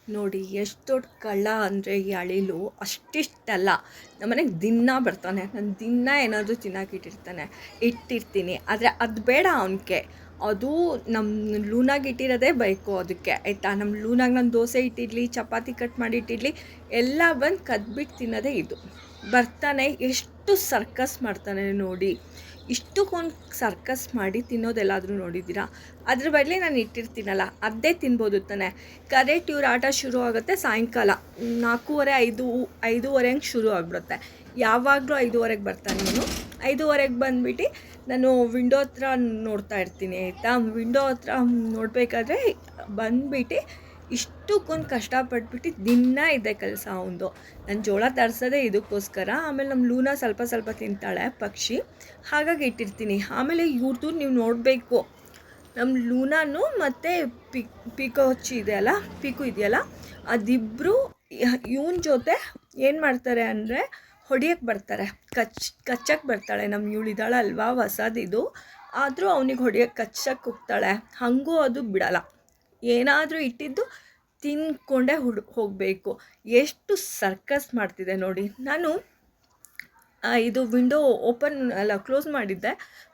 ನೋಡಿ ಎಷ್ಟು ದೊಡ್ಡ ಕಳ್ಳ ಅಂದರೆ ಈ ಅಳಿಲು ಅಷ್ಟಿಷ್ಟಲ್ಲ. ನಮ್ಮನೆಗೆ ದಿನ ಬರ್ತಾನೆ, ನಾನು ದಿನ ಏನಾದರೂ ಇಟ್ಟಿರ್ತೀನಿ. ಆದರೆ ಅದು ಬೇಡ ಅವನಿಗೆ. ಅದು ನಮ್ಮ ಲೂನಾಗೆ ಇಟ್ಟಿರೋದೇ ಬೇಕು ಅದಕ್ಕೆ, ಆಯಿತಾ. ನಮ್ಮ ಲೂನಾಗೆ ನಾನು ದೋಸೆ ಇಟ್ಟಿರಲಿ, ಚಪಾತಿ ಕಟ್ ಮಾಡಿ ಇಟ್ಟಿರಲಿ, ಎಲ್ಲ ಬಂದು ಕದ್ಬಿಟ್ಟು ತಿನ್ನೋದೇ ಇದು. ಬರ್ತಾನೆ, ಎಷ್ಟು ಸರ್ಕಸ್ ಮಾಡ್ತಾನೆ ನೋಡಿ. ಇಷ್ಟಕ್ಕೊಂದು ಸರ್ಕಸ್ ಮಾಡಿ ತಿನ್ನೋದೆಲ್ಲಾದರೂ ನೋಡಿದ್ದೀರಾ? ಅದ್ರ ಬದಲೇ ನಾನು ಇಟ್ಟಿರ್ತೀನಲ್ಲ, ಅದೇ ತಿನ್ಬೋದು ತಾನೆ. ಕರೆಕ್ಟ್ ಇವ್ರ ಆಟ ಶುರು ಆಗುತ್ತೆ ಸಾಯಂಕಾಲ 4:30, 5:30 ಹಂಗೆ ಶುರು ಆಗಿಬಿಡುತ್ತೆ. ಯಾವಾಗಲೂ 5:30ಗೆ ಬರ್ತಾನೆ ಇವನು. 5:30ಗೆ ಬಂದುಬಿಟ್ಟು ನಾನು ವಿಂಡೋ ಹತ್ರ ನೋಡ್ತಾ ಇರ್ತೀನಿ, ಆಯಿತಾ. ವಿಂಡೋ ಹತ್ರ ನೋಡಬೇಕಾದ್ರೆ ಬಂದುಬಿಟ್ಟು ಇಷ್ಟಕ್ಕೊಂದು ಕಷ್ಟಪಟ್ಬಿಟ್ಟು ದಿನ ಇದೆ ಕೆಲಸ ಅವನದು. ನಾನು ಜೋಳ ತರಿಸೋದೇ ಇದಕ್ಕೋಸ್ಕರ. ಆಮೇಲೆ ನಮ್ಮ ಲೂನಾ ಸ್ವಲ್ಪ ಸ್ವಲ್ಪ ತಿಂತಾಳೆ, ಪಕ್ಷಿ, ಹಾಗಾಗಿ ಇಟ್ಟಿರ್ತೀನಿ. ಆಮೇಲೆ ಇವ್ರದ್ದು ನೀವು ನೋಡಬೇಕು, ನಮ್ಮ ಲೂನಾನು ಮತ್ತು ಪೀಕು ಇದೆಯಲ್ಲ, ಅದಿಬ್ಬರು ಇವನ ಜೊತೆ ಏನು ಮಾಡ್ತಾರೆ ಅಂದರೆ ಹೊಡಿಯೋಕ್ಕೆ ಬರ್ತಾರೆ, ಕಚ್ಚಕ್ಕೆ ಬರ್ತಾಳೆ. ನಮ್ಮ ಇವಳಿದ್ದಾಳೆ ಅಲ್ವಾ ಹೊಸದಿದು, ಆದರೂ ಅವನಿಗೆ ಹೊಡಿಯೋಕ್ಕೆ ಕಚ್ಚಕ್ಕೆ ಹೋಗ್ತಾಳೆ. ಹಾಗೂ ಅದು ಬಿಡಲ್ಲ, ಏನಾದರೂ ಇಟ್ಟಿದ್ದು ತಿನ್ಕೊಂಡೇ ಹೋಗಬೇಕು. ಎಷ್ಟು ಸರ್ಕಸ್ ಮಾಡ್ತಿದೆ ನೋಡಿ. ನಾನು ಇದು ವಿಂಡೋ ಕ್ಲೋಸ್ ಮಾಡಿದ್ದೆ,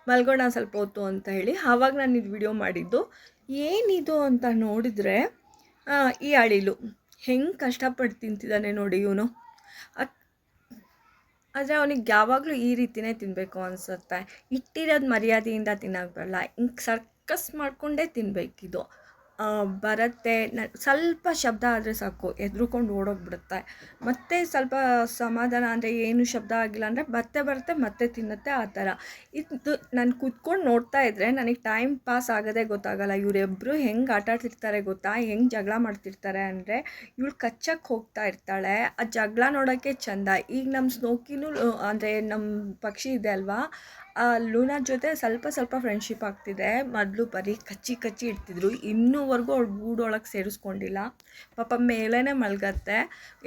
ಮಲ್ಗೋಣ ಸ್ವಲ್ಪ ಹೊತ್ತು ಅಂತ ಹೇಳಿ. ಆವಾಗ ನಾನು ಇದು ವಿಡಿಯೋ ಮಾಡಿದ್ದು. ಏನಿದು ಅಂತ ನೋಡಿದರೆ ಈ ಅಳಿಲು ಹೆಂಗೆ ಕಷ್ಟಪಟ್ಟು ತಿಂತಿದ್ದಾನೆ ನೋಡಿ ಇವನು. ಆದರೆ ಅವನಿಗೆ ಯಾವಾಗಲೂ ಈ ರೀತಿಯೇ ತಿನ್ನಬೇಕು ಅನಿಸುತ್ತೆ. ಇಟ್ಟಿರೋದು ಮರ್ಯಾದೆಯಿಂದ ತಿನ್ನೋಕ್ಕೆ ಬರಲ್ಲ, ಹಿಂಗೆ ಸರ್ಕಸ್ ಮಾಡಿಕೊಂಡೇ ತಿನ್ನಬೇಕಿದು. ಬರುತ್ತೆ, ಸ್ವಲ್ಪ ಶಬ್ದ ಆದರೆ ಸಾಕು ಎದ್ರುಕೊಂಡು ಓಡೋಗ್ಬಿಡುತ್ತೆ. ಮತ್ತು ಸ್ವಲ್ಪ ಸಮಾಧಾನ ಅಂದರೆ ಏನು ಶಬ್ದ ಆಗಿಲ್ಲ ಅಂದರೆ ಮತ್ತೆ ತಿನ್ನುತ್ತೆ. ಆ ಥರ ಇದು ನಾನು ಕೂತ್ಕೊಂಡು ನೋಡ್ತಾ ಇದ್ದರೆ ನನಗೆ ಟೈಮ್ ಪಾಸ್ ಆಗೋದೇ ಗೊತ್ತಾಗಲ್ಲ. ಇವರಿಬ್ಬರು ಹೆಂಗೆ ಆಟ ಆಡ್ತಿರ್ತಾರೆ ಗೊತ್ತಾ, ಹೆಂಗೆ ಜಗಳ ಮಾಡ್ತಿರ್ತಾರೆ ಅಂದರೆ, ಇವಳು ಕಚ್ಚಕ್ಕೆ ಹೋಗ್ತಾ ಇರ್ತಾಳೆ, ಆ ಜಗಳ ನೋಡೋಕ್ಕೆ ಚೆಂದ. ಈಗ ನಮ್ಮ ಸ್ನೋಕಿನೂ ಅಂದರೆ ನಮ್ಮ ಪಕ್ಷಿ ಇದೆ ಅಲ್ವಾ, ಲೂನಾ ಜೊತೆ ಸ್ವಲ್ಪ ಫ್ರೆಂಡ್ಶಿಪ್ ಆಗ್ತಿದೆ. ಮೊದಲು ಬರೀ ಕಚ್ಚಿ ಇಡ್ತಿದ್ರು, ಇನ್ನೂವರೆಗೂ ಅವಳು ಗೂಡೊಳಗೆ ಸೇರಿಸ್ಕೊಂಡಿಲ್ಲ. ಪಾಪ ಮೇಲೇ ಮಲಗತ್ತೆ.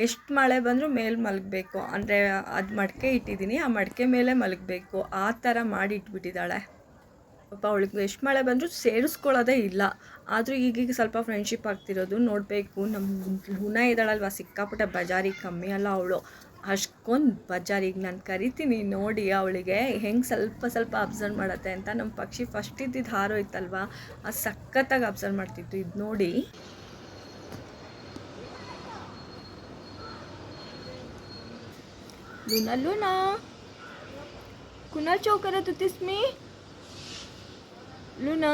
ಎಷ್ಟು ಮಳೆ ಬಂದರೂ ಮೇಲೆ ಮಲಗಬೇಕು, ಅಂದರೆ ಅದು ಮಡಿಕೆ ಇಟ್ಟಿದ್ದೀನಿ, ಆ ಮಡಿಕೆ ಮೇಲೆ ಮಲಗಬೇಕು, ಆ ಥರ ಮಾಡಿ ಇಟ್ಬಿಟ್ಟಿದ್ದಾಳೆ. ಪಾಪ ಅವಳಿಗೆ ಎಷ್ಟು ಮಳೆ ಬಂದರೂ ಸೇರಿಸ್ಕೊಳ್ಳೋದೇ ಇಲ್ಲ. ಆದರೂ ಈಗೀಗ ಸ್ವಲ್ಪ ಫ್ರೆಂಡ್ಶಿಪ್ ಆಗ್ತಿರೋದು ನೋಡಬೇಕು. ನಮ್ಮ ಲೂನಾ ಇದ್ದಾಳಲ್ವ, ಸಿಕ್ಕಾಪಟ್ಟೆ ಬಜಾರಿ, ಕಮ್ಮಿ ಅಲ್ಲ ಅವಳು, ಅಷ್ಟೊಂದು ಬಜಾರಿಗೆ. ನಾನು ಕರಿತೀನಿ ನೋಡಿ ಅವಳಿಗೆ ಹೆಂಗೆ ಸ್ವಲ್ಪ ಅಬ್ಸರ್ವ್ ಮಾಡುತ್ತೆ ಅಂತ. ನಮ್ಮ ಪಕ್ಷಿ ಫಸ್ಟ್ ಇದ್ದಿದ್ದು ಹಾರೋಯ್ತಲ್ವ, ಅದು ಸಖತ್ತಾಗಿ ಅಬ್ಸರ್ವ್ ಮಾಡ್ತಿತ್ತು. ಇದು ನೋಡಿ, ಲೂನಾ ಕುನಾ ಚೌಕರ ತುತಿಸ್ಮಿ ಲೂನಾ.